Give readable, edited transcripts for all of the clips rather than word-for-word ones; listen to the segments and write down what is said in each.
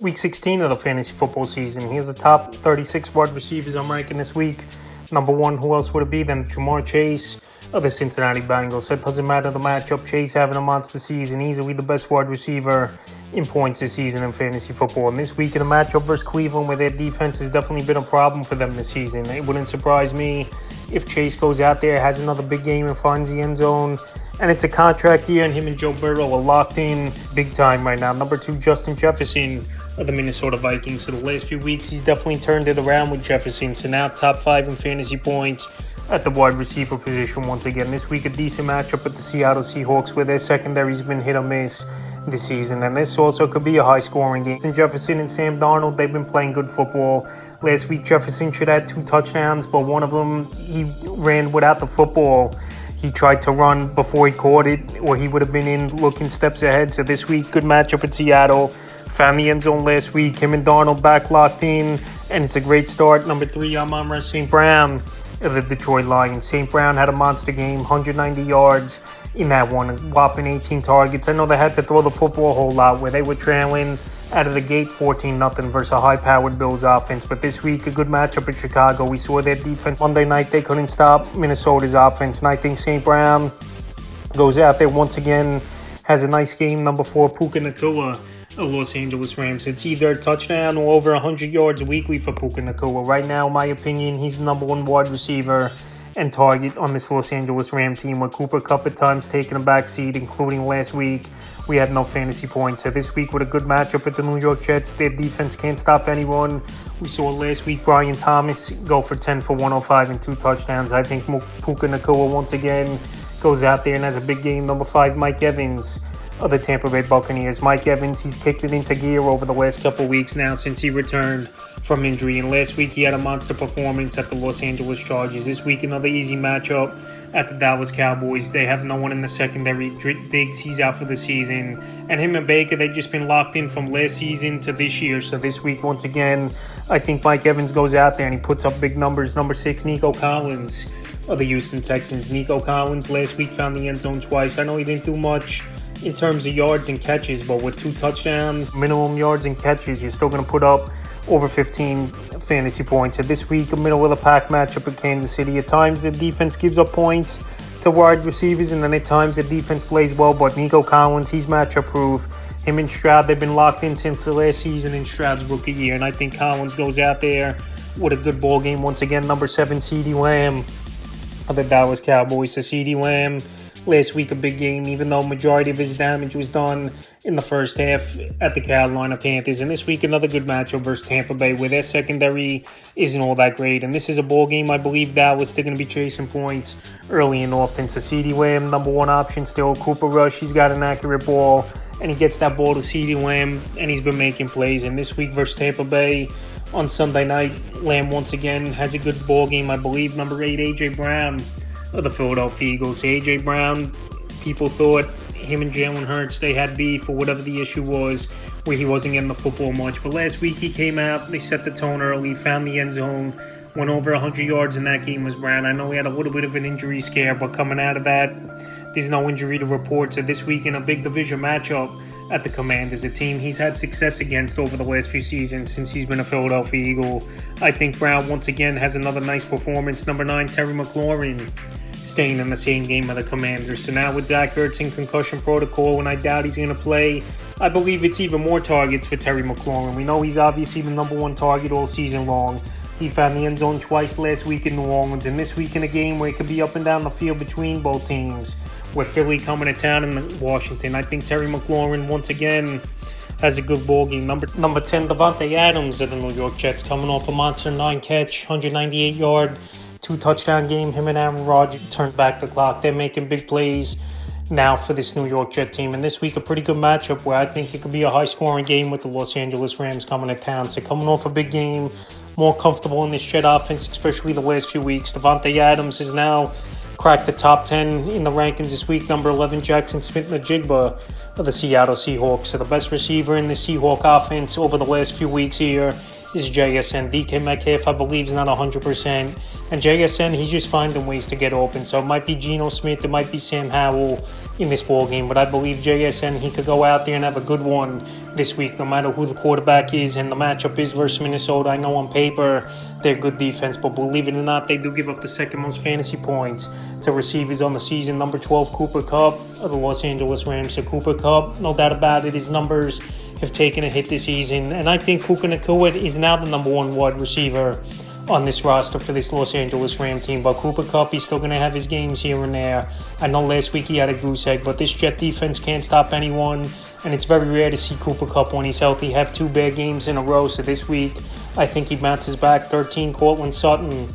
Week 16 of the fantasy football season. Here's the top 36 wide receivers I'm ranking this week. Number one, who else would it be than Jamar Chase of the Cincinnati Bengals? It doesn't matter the matchup. Chase having a monster season, easily the best wide receiver in points this season in fantasy football. And this week in the matchup versus Cleveland, where their defense has definitely been a problem for them this season. It wouldn't surprise me if Chase goes out there, has another big game and finds the end zone. And it's a contract year, and him and Joe Burrow are locked in big time right now. Number two, Justin Jefferson of the Minnesota Vikings. So the last few weeks, he's definitely turned it around with Jefferson. So now top 5 in fantasy points at the wide receiver position once again. This week, a decent matchup with the Seattle Seahawks, where their secondary's been hit or miss this season. And this also could be a high-scoring game. And Jefferson and Sam Darnold, they've been playing good football. Last week, Jefferson should have 2 touchdowns, but one of them, he ran without the football. He tried to run before he caught it, or he would have been in looking steps ahead. So this week, good matchup at Seattle. Found the end zone last week. Him and Darnold back locked in, and it's a great start. Number 3, Amon-Ra St. Brown of the Detroit Lions. St. Brown had a monster game, 190 yards in that one, a whopping 18 targets. I know they had to throw the football a whole lot, where they were trailing out of the gate 14-0 versus a high-powered Bills offense. But this week, a good matchup in Chicago. We saw their defense Monday night. They couldn't stop Minnesota's offense. And I think St. Brown goes out there once again, has a nice game. Number 4, Puka Nacua of Los Angeles Rams. It's either a touchdown or over 100 yards weekly for Puka Nacua. Right now, in my opinion, he's the number 1 wide receiver and target on this Los Angeles Ram team, with Cooper Kupp at times taking a backseat, including last week. We had no fantasy points. So this week with a good matchup with the New York Jets, their defense can't stop anyone. We saw last week Brian Thomas go for 10 for 105 and 2 touchdowns. I think Puka Nacua once again goes out there and has a big game. Number 5, Mike Evans of the Tampa Bay Buccaneers. Mike Evans, he's kicked it into gear over the last couple of weeks now since he returned from injury. And last week he had a monster performance at the Los Angeles Chargers. This week another easy matchup at the Dallas Cowboys. They have no one in the secondary. Diggs, he's out for the season. And him and Baker, they've just been locked in from last season to this year. So this week, once again, I think Mike Evans goes out there and he puts up big numbers. Number 6, Nico Collins of the Houston Texans. Nico Collins last week found the end zone twice. I know he didn't do much in terms of yards and catches, but with 2 touchdowns, minimum yards and catches, you're still going to put up over 15 fantasy points. And this week, a middle-of-the-pack matchup with Kansas City. At times, the defense gives up points to wide receivers, and then at times, the defense plays well. But Nico Collins, he's matchup-proof. Him and Stroud, they've been locked in since the last season in Stroud's rookie year. And I think Collins goes out there with a good ball game once again. Number 7, CeeDee Lamb of the Dallas Cowboys. So CeeDee Lamb, last week a big game, even though majority of his damage was done in the first half at the Carolina Panthers. And this week another good matchup versus Tampa Bay, where their secondary isn't all that great. And this is a ball game I believe Dallas, they're going to be chasing points early and often. So CeeDee Lamb, number 1 option still. Cooper Rush, he's got an accurate ball, and he gets that ball to CeeDee Lamb, and he's been making plays. And this week versus Tampa Bay on Sunday night, Lamb once again has a good ball game, I believe. Number 8, A.J. Brown of the Philadelphia Eagles. A.J. Brown, people thought him and Jalen Hurts, they had beef or whatever the issue was, where he wasn't getting the football much. But last week he came out, they set the tone early, found the end zone, went over 100 yards in that game was Brown. I know he had a little bit of an injury scare, but coming out of that, there's no injury to report. So this week in a big division matchup at the Commanders, a team he's had success against over the last few seasons since he's been a Philadelphia Eagle, I think Brown once again has another nice performance. Number 9, Terry McLaurin, staying in the same game of the Commanders. So now with Zach Ertz in concussion protocol, and I doubt he's going to play, I believe it's even more targets for Terry McLaurin. We know he's obviously the number 1 target all season long. He found the end zone twice last week in New Orleans, and this week in a game where it could be up and down the field between both teams, with Philly coming to town in Washington. I think Terry McLaurin once again has a good ball game. Number 10, Davante Adams of the New York Jets, coming off a monster 9-catch, 198-yard, 2-touchdown game. Him and Aaron Rodgers turned back the clock. They're making big plays now for this New York Jet team. And this week, a pretty good matchup where I think it could be a high-scoring game with the Los Angeles Rams coming to town. So coming off a big game, more comfortable in this Jet offense, especially the last few weeks. Davante Adams has now cracked the top 10 in the rankings this week. Number 11, Jackson Smith-Njigba of the Seattle Seahawks. So the best receiver in the Seahawk offense over the last few weeks here is JSN. DK Metcalf, I believe, is not 100%. And JSN, he's just finding ways to get open. So it might be Geno Smith, it might be Sam Howell in this ball game. But I believe JSN, he could go out there and have a good one this week, no matter who the quarterback is. And the matchup is versus Minnesota. I know on paper they're good defense, but believe it or not, they do give up the second most fantasy points to receivers on the season. Number 12, Cooper Kupp of the Los Angeles Rams. So Cooper Kupp, no doubt about it, his numbers have taken a hit this season. And I think Puka Nacua is now the number one wide receiver on this roster for this Los Angeles Ram team. But Cooper Kupp, he's still going to have his games here and there. I know last week he had a goose egg, but this Jet defense can't stop anyone. And it's very rare to see Cooper Kupp, when he's healthy, have two bad games in a row. So this week, I think he bounces back. 13, Courtland Sutton,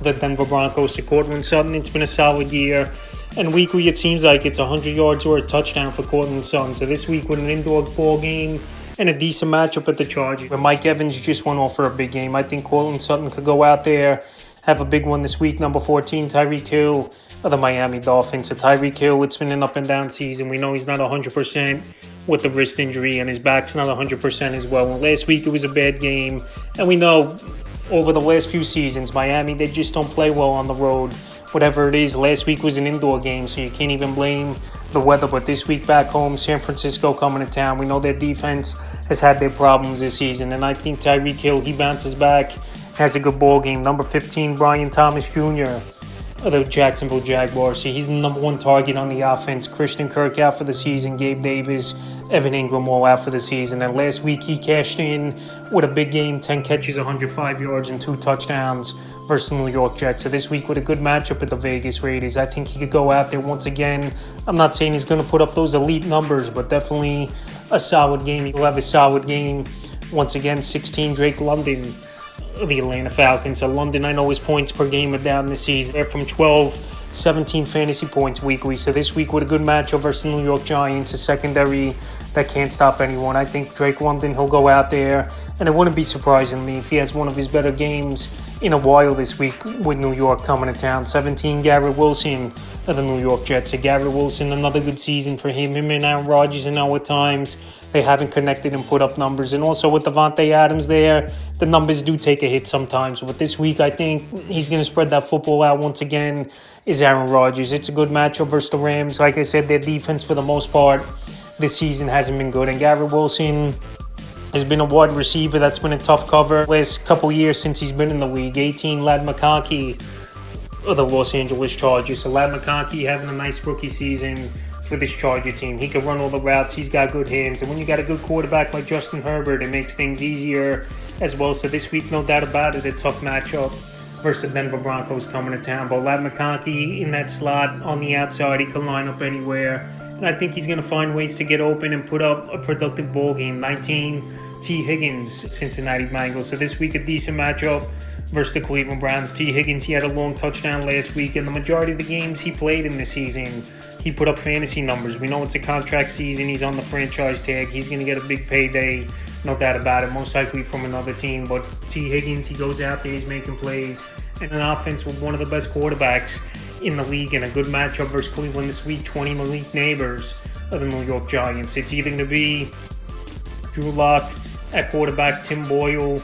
the Denver Broncos. So Courtland Sutton, it's been a solid year. And weekly, it seems like it's 100 yards or a touchdown for Courtland Sutton. So this week with an indoor ball game and a decent matchup at the Chargers, where Mike Evans just went off for a big game, I think Courtland Sutton could go out there, have a big one this week. Number 14, Tyreek Hill of the Miami Dolphins. So Tyreek Hill, it's been an up and down season. We know he's not 100% with the wrist injury, and his back's not 100% as well. And last week it was a bad game, and we know over the last few seasons, Miami, they just don't play well on the road. Whatever it is, last week was an indoor game, so you can't even blame the weather. But this week back home, San Francisco coming to town. We know their defense has had their problems this season, and I think Tyreek Hill, he bounces back, has a good ball game. Number 15, Brian Thomas Jr. of the Jacksonville Jaguars. So he's the number one target on the offense. Christian Kirk out for the season. Gabe Davis, Evan Ingram all out for the season. And last week he cashed in with a big game, 10 catches, 105 yards, and 2 touchdowns versus the New York Jets. So this week with a good matchup at the Vegas Raiders, I think he could go out there once again. I'm not saying he's going to put up those elite numbers, but definitely a solid game. He'll have a solid game. Once again, 16, Drake London of the Atlanta Falcons. So London, I know his points per game are down this season. They're from 17 fantasy points weekly. So this week with a good matchup versus the New York Giants, a secondary that can't stop anyone. I think Drake London, he'll go out there, and it wouldn't be surprising to me if he has one of his better games in a while this week with New York coming to town. 17, Garrett Wilson of the New York Jets. So Garrett Wilson, another good season for him. Him and Aaron Rodgers, and now at times they haven't connected and put up numbers. And also with Devontae Adams there, the numbers do take a hit sometimes. But this week, I think he's going to spread that football out once again, is Aaron Rodgers. It's a good matchup versus the Rams. Like I said, their defense for the most part this season hasn't been good. And Garrett Wilson has been a wide receiver that's been a tough cover last couple years since he's been in the league. 18, Ladd McConkey of the Los Angeles Chargers. So Ladd McConkey having a nice rookie season for this Charger team. He can run all the routes. He's got good hands. And when you got a good quarterback like Justin Herbert, it makes things easier as well. So this week, no doubt about it, a tough matchup versus the Denver Broncos coming to town. But Ladd McConkey in that slot on the outside, he can line up anywhere. And I think he's going to find ways to get open and put up a productive ball game. 19, T. Higgins, Cincinnati Bengals. So this week, a decent matchup versus the Cleveland Browns. T. Higgins, he had a long touchdown last week, and the majority of the games he played in this season, he put up fantasy numbers. We know it's a contract season. He's on the franchise tag. He's going to get a big payday, no doubt about it, most likely from another team. But T. Higgins, he goes out there, he's making plays, and an offense with one of the best quarterbacks in the league, and a good matchup versus Cleveland this week. 20, Malik Neighbors of the New York Giants. It's either going to be Drew Lock at quarterback, Tim Boyle,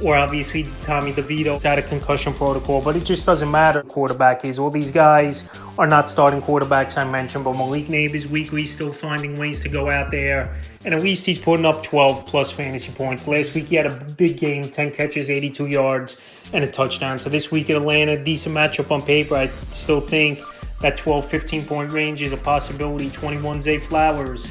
or obviously Tommy DeVito. It's out of concussion protocol, but it just doesn't matter who the quarterback is. All these guys are not starting quarterbacks I mentioned, but Malik Neighbors weekly still finding ways to go out there, and at least he's putting up 12-plus fantasy points. Last week he had a big game, 10 catches, 82 yards, and a touchdown. So this week at Atlanta, decent matchup on paper. I still think that 12-15-point range is a possibility. 21, Zay Flowers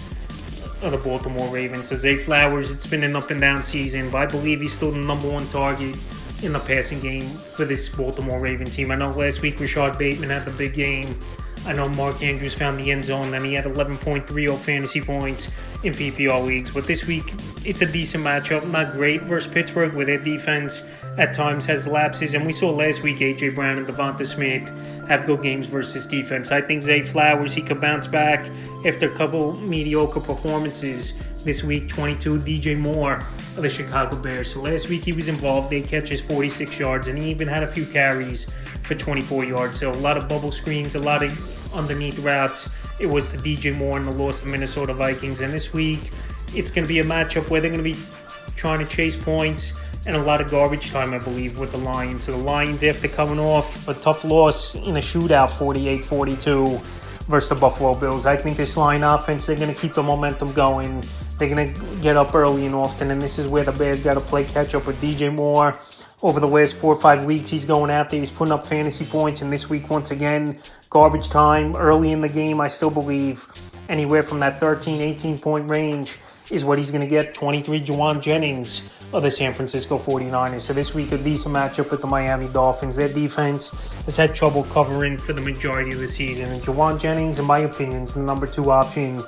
of the Baltimore Ravens. So Zay Flowers, it's been an up-and-down season, but I believe he's still the number one target in the passing game for this Baltimore Raven team. I know last week Rashad Bateman had the big game. I know Mark Andrews found the end zone, and he had 11.30 fantasy points in PPR leagues. But this week, it's a decent matchup. Not great versus Pittsburgh, where their defense at times has lapses. And we saw last week A.J. Brown and Devonta Smith have good games versus defense. I think Zay Flowers, he could bounce back after a couple mediocre performances this week. 22, DJ Moore of the Chicago Bears. So last week he was involved. 8 catches, 46 yards, and he even had a few carries for 24 yards. So a lot of bubble screens, a lot of underneath routes. It was the DJ Moore and the loss of Minnesota Vikings. And this week, it's going to be a matchup where they're going to be trying to chase points and a lot of garbage time, I believe, with the Lions. So the Lions, after coming off a tough loss in a shootout, 48-42, versus the Buffalo Bills. I think this line offense, they're going to keep the momentum going. They're going to get up early and often, and this is where the Bears got to play catch up with DJ Moore. Over the last 4 or 5 weeks, he's going out there, he's putting up fantasy points, and this week, once again, garbage time early in the game. I still believe anywhere from that 13, 18-point range is what he's going to get. 23, Juwan Jennings of the San Francisco 49ers. So this week, a decent matchup with the Miami Dolphins. Their defense has had trouble covering for the majority of the season. And Juwan Jennings, in my opinion, is the number 2 option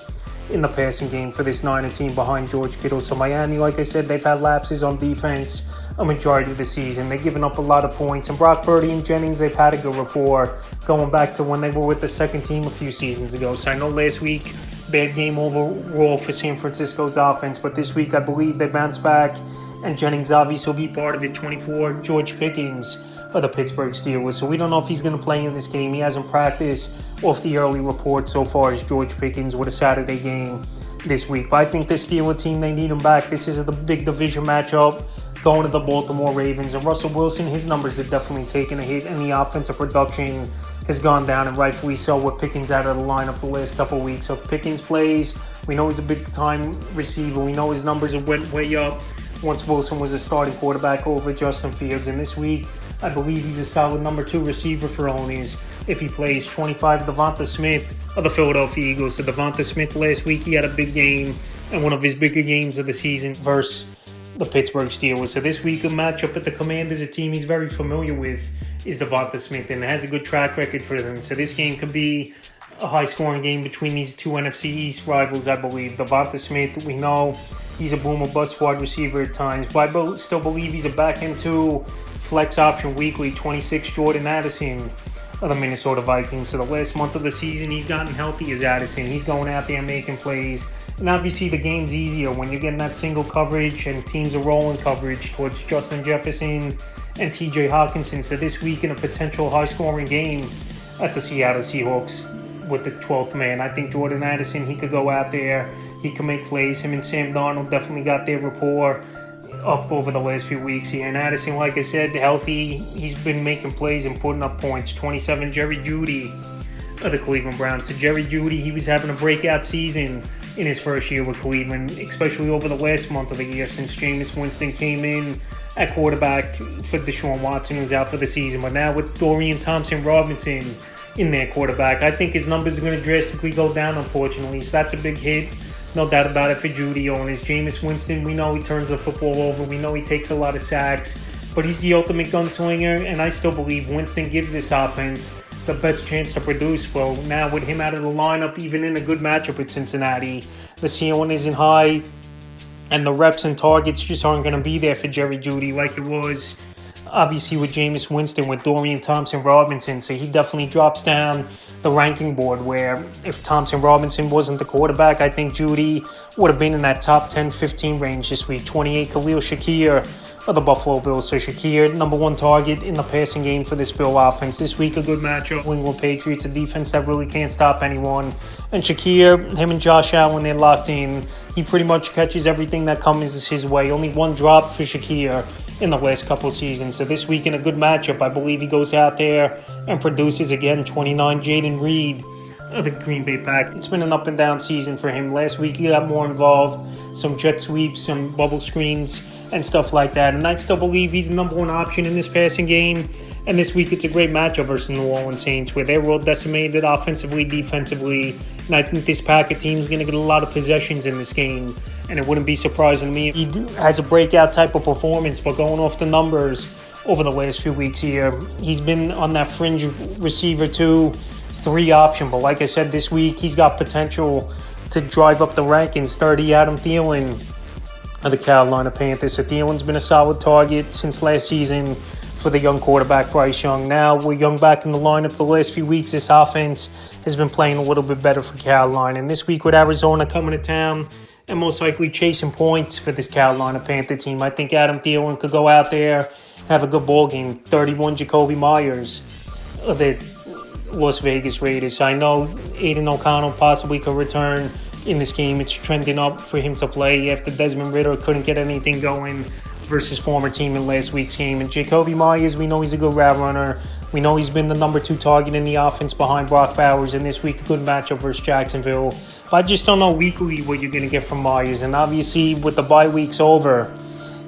in the passing game for this Niner team behind George Kittle. So Miami, like I said, they've had lapses on defense a majority of the season. They've given up a lot of points. And Brock Purdy and Jennings, they've had a good rapport going back to when they were with the second team a few seasons ago. So I know last week, bad game overall for San Francisco's offense, but this week I believe they bounce back, and Jennings obviously will be part of it. 24, George Pickens of the Pittsburgh Steelers. So we don't know if he's going to play in this game. He hasn't practiced off the early report so far as George Pickens with a Saturday game this week. But I think this Steelers team, they need him back. This is the big division matchup going to the Baltimore Ravens. And Russell Wilson, his numbers have definitely taken a hit, and the offensive production has gone down, and rightfully so, with Pickens out of the lineup the last couple of weeks. So if Pickens plays, we know he's a big-time receiver. We know his numbers have went way up once Wilson was a starting quarterback over Justin Fields. And this week, I believe he's a solid number 2 receiver for owners if he plays. 25, Devon Smith of the Philadelphia Eagles. So Devon Smith last week, he had a big game, and one of his bigger games of the season versus the Pittsburgh Steelers. So this week, a matchup at the Commanders, a team he's very familiar with, is Devon Smith, and has a good track record for them. So this game could be a high-scoring game between these two NFC East rivals, I believe. Devon Smith, we know he's a boom or bust wide receiver at times, but I still believe he's a back-end 2 flex option weekly. 26, Jordan Addison of the Minnesota Vikings. So the last month of the season, he's gotten healthy as Addison. He's going out there making plays. And obviously the game's easier when you're getting that single coverage and teams are rolling coverage towards Justin Jefferson and TJ Hawkinson. So this week, in a potential high-scoring game at the Seattle Seahawks with the 12th man, I think Jordan Addison, he could go out there, he can make plays. Him and Sam Darnold definitely got their rapport up over the last few weeks here. And Addison, like I said, healthy, he's been making plays and putting up points. 27, Jerry Jeudy of the Cleveland Browns. So Jerry Jeudy, he was having a breakout season in his first year with Cleveland, especially over the last month of the year since Jameson Winston came in at quarterback for Deshaun Watson, who's out for the season. But now with Dorian Thompson-Robinson in their quarterback, I think his numbers are going to drastically go down, unfortunately. So that's a big hit, no doubt about it, for Jeudy owners. Jameis Winston, we know he turns the football over. We know he takes a lot of sacks, but he's the ultimate gunslinger, and I still believe Winston gives this offense the best chance to produce. Well, now with him out of the lineup, even in a good matchup with Cincinnati, the ceiling isn't high, and the reps and targets just aren't going to be there for Jerry Jeudy like it was obviously with Jameis Winston, with Dorian Thompson-Robinson. So he definitely drops down the ranking board, where if Thompson-Robinson wasn't the quarterback, I think Jeudy would have been in that top 10-15 range this week. 28, Khalil Shakir of the Buffalo Bills. So Shakir, number 1 target in the passing game for this Bill offense. This week, a good matchup. New England Patriots, a defense that really can't stop anyone. And Shakir, him and Josh Allen, they're locked in. He pretty much catches everything that comes his way. Only 1 drop for Shakir in the last couple seasons. So this week, in a good matchup, I believe he goes out there and produces again. 29, Jaden Reed of the Green Bay Packers. It's been an up and down season for him. Last week, he got more involved. Some jet sweeps, some bubble screens, and stuff like that. And I still believe he's the number 1 option in this passing game. And this week, it's a great matchup versus the New Orleans Saints, where they're well decimated offensively, defensively. And I think this Packer team is going to get a lot of possessions in this game. And it wouldn't be surprising to me if he has a breakout type of performance. But going off the numbers over the last few weeks here, he's been on that fringe receiver 2-3 option. But like I said, this week, he's got potential to drive up the rankings. 30, Adam Thielen of the Carolina Panthers. So Thielen's been a solid target since last season for the young quarterback Bryce Young. Now with Young back in the lineup the last few weeks, this offense has been playing a little bit better for Carolina. And this week with Arizona coming to town and most likely chasing points for this Carolina Panther team, I think Adam Thielen could go out there and have a good ball game. 31, Jacoby Myers of the Las Vegas Raiders. I know Aiden O'Connell possibly could return in this game. It's trending up for him to play after Desmond Ridder couldn't get anything going versus former team in last week's game. And Jacoby Myers, we know he's a good route runner. We know he's been the number 2 target in the offense behind Brock Bowers, and this week a good matchup versus Jacksonville. But I just don't know weekly what you're going to get from Myers. And obviously, with the bye weeks over,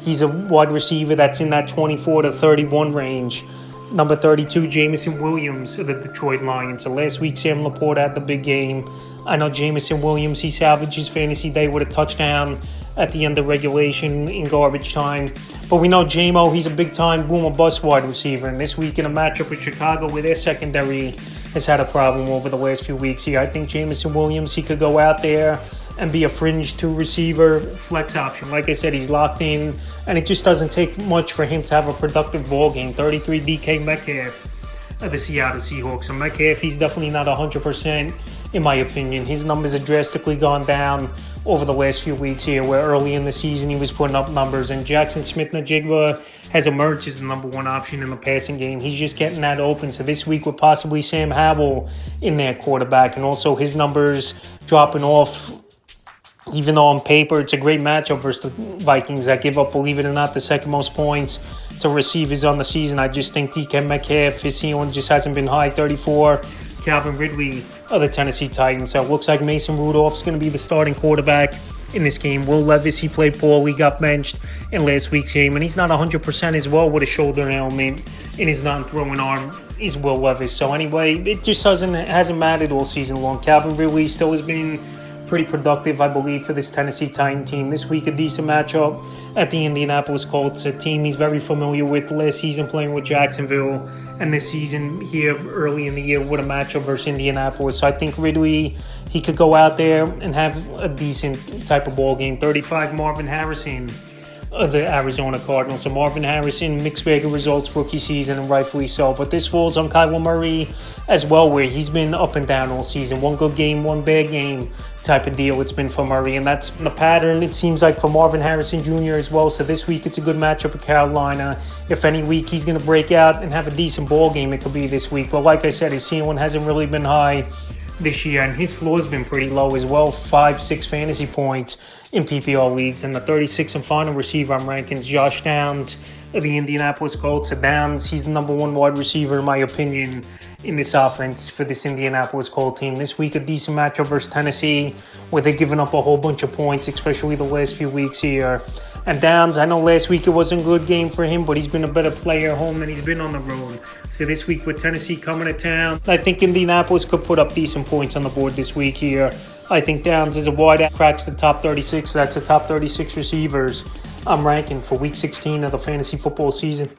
he's a wide receiver that's in that 24 to 31 range. Number 32, Jameson Williams of the Detroit Lions. So last week, Sam Laporte had the big game. I know Jameson Williams, he salvaged his fantasy day with a touchdown at the end of regulation in garbage time. But we know J-Mo, he's a big-time boom or bust wide receiver. And this week in a matchup with Chicago, where their secondary has had a problem over the last few weeks here, I think Jameson Williams, he could go out there and be a fringe 2 receiver flex option. Like I said, he's locked in, and it just doesn't take much for him to have a productive ball game. 33 DK Metcalf of the Seattle Seahawks. So Metcalf, he's definitely not 100%. In my opinion, his numbers have drastically gone down over the last few weeks here, where early in the season he was putting up numbers. And Jackson Smith-Njigba has emerged as the number 1 option in the passing game. He's just getting that open. So this week with possibly Sam Howell in there quarterback, and also his numbers dropping off. Even though on paper it's a great matchup versus the Vikings that give up, believe it or not, the second most points to receivers on the season, I just think DK Metcalf, his ceiling just hasn't been high. 34. Calvin Ridley of the Tennessee Titans. So it looks like Mason Rudolph's going to be the starting quarterback in this game. Will Levis, he played poorly, got benched in last week's game, and he's not 100% as well with a shoulder ailment in his non-throwing arm is Will Levis. So anyway, it just hasn't mattered all season long. Calvin Ridley still has been pretty productive, I believe, for this Tennessee Titan team. This week, a decent matchup at the Indianapolis Colts, a team he's very familiar with. Last season playing with Jacksonville, and this season here early in the year with a matchup versus Indianapolis. So I think Ridley, he could go out there and have a decent type of ball game. 35, Marvin Harrison of the Arizona Cardinals. So Marvin Harrison, mixed bag of results rookie season, and rightfully so. But this falls on Kyler Murray as well, where he's been up and down all season. One good game, one bad game type of deal it's been for Murray. And that's the pattern, it seems like, for Marvin Harrison Jr. as well. So this week it's a good matchup with Carolina. If any week he's going to break out and have a decent ball game, it could be this week. But like I said, his ceiling hasn't really been high this year, and his floor's been pretty low as well. 5-6 fantasy points in PPR leagues. And the 36th and final receiver I'm ranking Josh Downs of the Indianapolis Colts. So Downs, he's the number 1 wide receiver in my opinion in this offense for this Indianapolis Colts team. This week a decent matchup versus Tennessee, where they're giving up a whole bunch of points, especially the last few weeks here. And Downs, I know last week it wasn't a good game for him, but he's been a better player at home than he's been on the road. So this week with Tennessee coming to town, I think Indianapolis could put up decent points on the board this week here. I think Downs is a wideout, cracks the top 36. That's the top 36 receivers I'm ranking for week 16 of the fantasy football season.